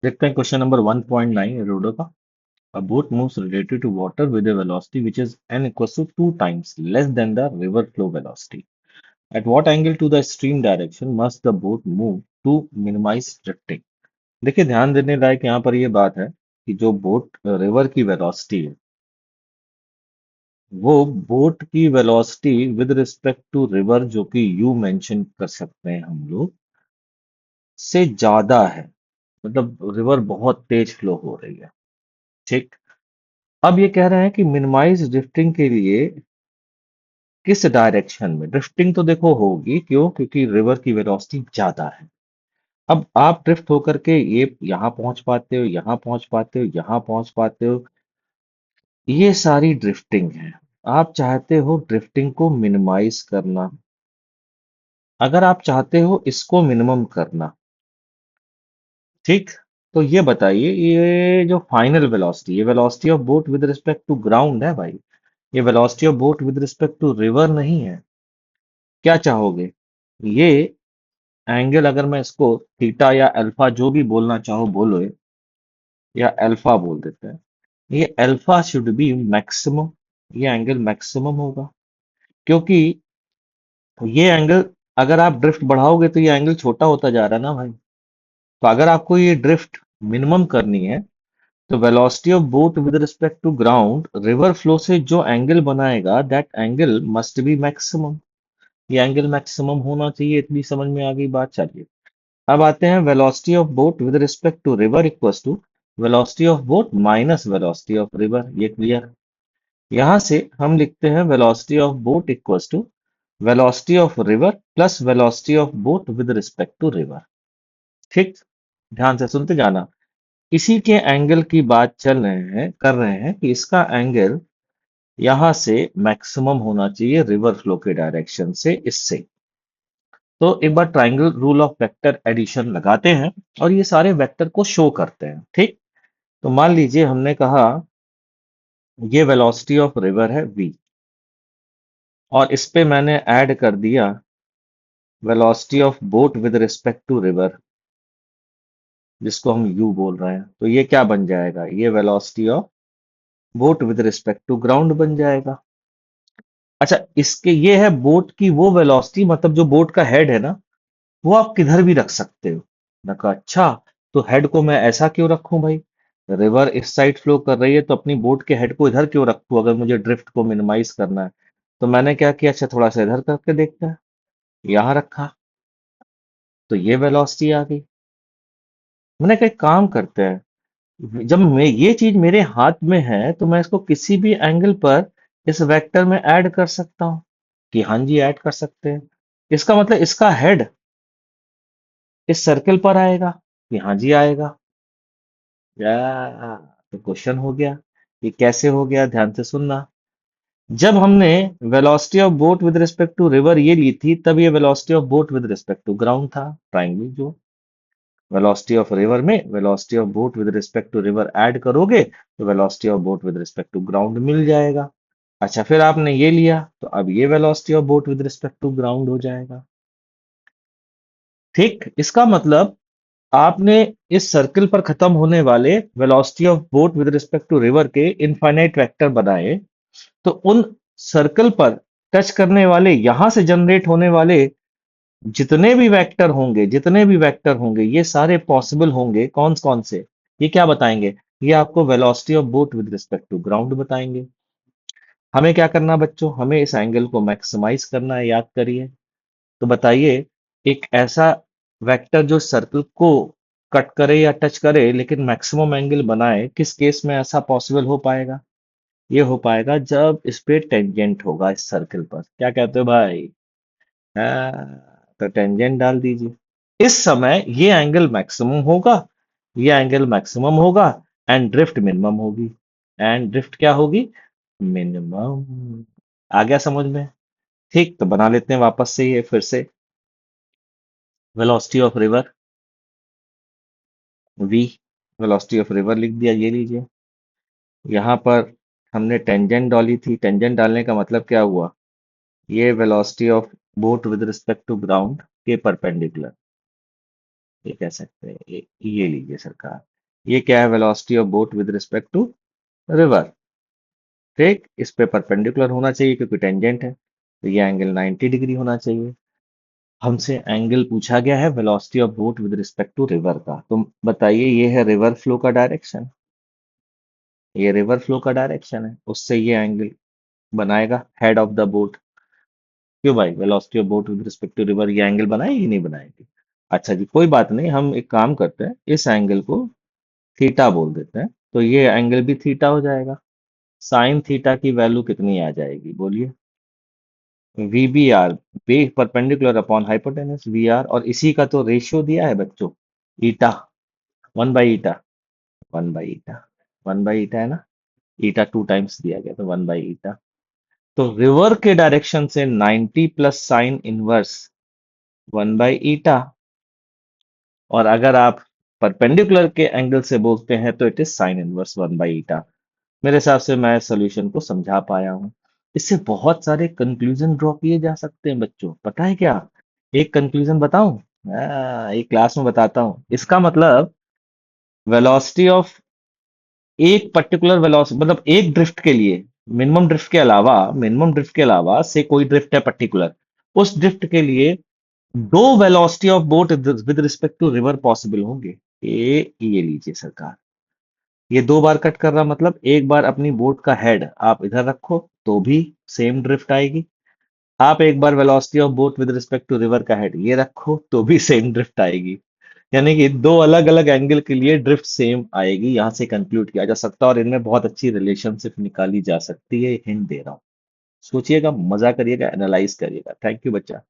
देखते हैं question number 1.9 रोडो का। A boat moves related to water with a velocity which is n equals to 2 times less than the river flow velocity. At what angle to the stream direction must the boat move to minimize drifting? देखिए ध्यान देने लायक यहाँ पर ये बात है कि जो बोट रिवर की वेलोसिटी है, वो बोट की velocity with respect to river जो कि यू मेंशन कर सकते हैं हम लोग से ज्यादा है। मतलब रिवर बहुत तेज फ्लो हो रही है। ठीक। अब ये कह रहे हैं कि मिनिमाइज ड्रिफ्टिंग के लिए किस डायरेक्शन में ड्रिफ्टिंग तो देखो होगी, क्यों? क्योंकि रिवर की वेलोसिटी ज्यादा है। अब आप ड्रिफ्ट होकर के ये यहाँ पहुंच पाते हो, यहाँ पहुंच पाते हो, यहाँ पहुंच पाते हो। ये सारी ड्रिफ्टिंग है। आप चाहते हो ड्रिफ्टिंग को मिनिमाइज करना। अगर आप चाहते हो इसको मिनिमम करना, ठीक, तो ये बताइए, ये जो फाइनल वेलोसिटी, ये velocity of boat with respect to ground है भाई। ये velocity of boat with respect to river नहीं है। क्या चाहोगे? ये एंगल अगर मैं इसको थीटा या अल्फा जो भी बोलना चाहो बोलो, या अल्फा बोल देते हैं, ये अल्फा शुड बी मैक्सिमम। ये एंगल मैक्सिमम होगा, क्योंकि ये एंगल, अगर आप ड्रिफ्ट बढ़ाओगे तो ये एंगल छोटा होता जा रहा है ना भाई। तो अगर आपको ये ड्रिफ्ट मिनिमम करनी है, तो velocity of boat with respect to ground river flow से जो एंगल बनाएगा, that angle must be maximum. ये एंगल मैक्सिमम होना चाहिए। इतनी समझ में आ गई बात? चलिए, अब आते हैं velocity of boat with respect to river equals to velocity of boat minus velocity of river. ये क्लियर? यहां से हम लिखते हैं velocity of boat equals to velocity of river plus velocity of boat with respect to river. ठीक। ध्यान से सुनते जाना। इसी के एंगल की बात चल रहे हैं, कर रहे हैं कि इसका एंगल यहां से मैक्सिमम होना चाहिए रिवर फ्लो के डायरेक्शन से, इससे। तो एक बार triangle rule of vector addition लगाते हैं और ये सारे वेक्टर को शो करते हैं। ठीक। तो मान लीजिए हमने कहा ये वेलोसिटी ऑफ रिवर है v, और इस पे मैंने ऐड कर दिया velocity of boat with respect to river, जिसको हम u बोल रहे हैं। तो ये क्या बन जाएगा? ये velocity of boat with respect to ground बन जाएगा। अच्छा, इसके ये है बोट की वो वेलोसिटी, मतलब जो बोट का हेड है ना, वो आप किधर भी रख सकते हो। मैंने कहा अच्छा, तो हेड को मैं ऐसा क्यों रखूं भाई? रिवर इस साइड फ्लो कर रही है, तो अपनी बोट के हेड को इधर क्यों रखूं अगर मुझे ड्रिफ्ट को मिनिमाइज करना है? तो मैंने क्या किया, अच्छा थोड़ा सा इधर करके देखते हैं, यहां रखा, तो ये वेलोसिटी आ गई। मैंने कहा एक काम करते हैं, जब मैं ये चीज मेरे हाथ में है तो मैं इसको किसी भी एंगल पर इस वेक्टर में ऐड कर सकता हूँ। कि हाँ जी, ऐड कर सकते हैं। इसका मतलब इसका हेड इस सर्कल पर आएगा। कि हाँ जी आएगा। या तो क्वेश्चन हो गया। ये कैसे हो गया? ध्यान से सुनना। जब हमने velocity of boat with respect to river ये ली थी, तब ये velocity of boat with respect to ground था। ट्राइंगल जो वेलोसिटी ऑफ रिवर में velocity of boat with respect to river add करोगे, तो velocity of boat with respect to ground मिल जाएगा। अच्छा, फिर आपने ये लिया, तो अब ये velocity of boat with respect to ground हो जाएगा। ठीक। इसका मतलब आपने इस सर्कल पर खत्म होने वाले velocity of boat with respect to river के इनफाइनाइट वेक्टर बनाए, तो उन सर्कल पर टच करने वाले, यहां से जनरेट होने वाले जितने भी वेक्टर होंगे, ये सारे पॉसिबल होंगे। कौन कौन से? ये क्या बताएंगे? ये आपको velocity of boat with respect to ground बताएंगे। हमें क्या करना बच्चों? हमें इस एंगल को मैक्सिमाइज करना है, याद करिए। तो बताइए, एक ऐसा वेक्टर जो सर्कल को कट करे या टच करे लेकिन मैक्सिमम एंगल बनाए, किस केस में ऐसा पॉसिबल हो पाएगा? ये हो पाएगा जब इस पे टेंजेंट होगा इस सर्कल पर। क्या कहते हो भाई? तो टेंजेंट डाल दीजिए। इस समय ये एंगल मैक्सिमम होगा, ये एंगल मैक्सिमम होगा, एंड ड्रिफ्ट मिनिमम होगी। एंड ड्रिफ्ट क्या होगी? मिनिमम। आ गया समझ में? ठीक, तो बना लेते हैं वापस से ये फिर से। Velocity of river v, velocity of river लिख दिया, ये लीजिए। यहाँ पर हमने टेंजेंट डाली थी। टेंजेंट डालने का मतलब क्या हुआ? ये velocity of boat with respect to ground के परपेंडिकुलर। ये कह सकते हैं। ये लीजिए सरकार, ये क्या है, velocity of boat with respect to river. ठीक, इस पे परपेंडिकुलर होना चाहिए क्योंकि टेंजेंट है, तो ये एंगल 90 डिग्री होना चाहिए। हमसे एंगल पूछा गया है velocity of boat with respect to river का, तो बताइए ये है रिवर फ्लो का डायरेक्शन, ये रिवर फ्लो का डायरेक्शन है, उससे ये एंगल बनाएगा हेड ऑफ द बोट। क्यों भाई, velocity of boat with respect to river ये एंगल बनाएगी नहीं बनाएगी? अच्छा जी, कोई बात नहीं, हम एक काम करते हैं, इस एंगल को थीटा बोल देते हैं, तो ये एंगल भी थीटा हो जाएगा। साइन थीटा की वैल्यू कितनी आ जाएगी बोलिए? वी बी आर, बे perpendicular upon hypotenuse v r, और इसी का तो रेशियो दिया है बच्चों, ईटा, 1/ईटा, 1/ईटा, 1/ईटा है ना, ईटा 2 टाइम्स दिया गया तो 1/ईटा। तो रिवर के डायरेक्शन से 90 प्लस साइन इनवर्स 1/ईटा, और अगर आप परपेंडिकुलर के एंगल से बोलते हैं तो इट इज साइन इनवर्स 1/ईटा। मेरे हिसाब से मैं सॉल्यूशन को समझा पाया हूँ। इससे बहुत सारे कंक्लूजन ड्रॉ किए जा सकते हैं बच्चों, पता है क्या? एक कंक्लूजन बताऊं? एक क्लास में बताता हूँ। इसका मतलब वेलोसिटी ऑफ एक पर्टिकुलर वेलोसिटी, मतलब एक ड्रिफ्ट के लिए, मिनिमम ड्रिफ्ट के अलावा से कोई ड्रिफ्ट है पर्टिकुलर, उस ड्रिफ्ट के लिए दो velocity of boat with respect to river possible होंगे। ये लीजिए सरकार, ये 2 बार कट कर रहा, मतलब एक बार अपनी बोट का हेड आप इधर रखो तो भी सेम ड्रिफ्ट आएगी, आप एक बार velocity of boat with respect to river का हेड ये रखो तो भी सेम ड्रिफ्ट आएगी। यानी कि दो अलग अलग एंगल के लिए ड्रिफ्ट सेम आएगी, यहां से कंक्लूड किया जा सकता है, और इनमें बहुत अच्छी रिलेशनशिप निकाली जा सकती है, हिंट दे रहा हूँ। सोचिएगा, मजा करिएगा, एनालाइज करिएगा। थैंक यू बच्चा।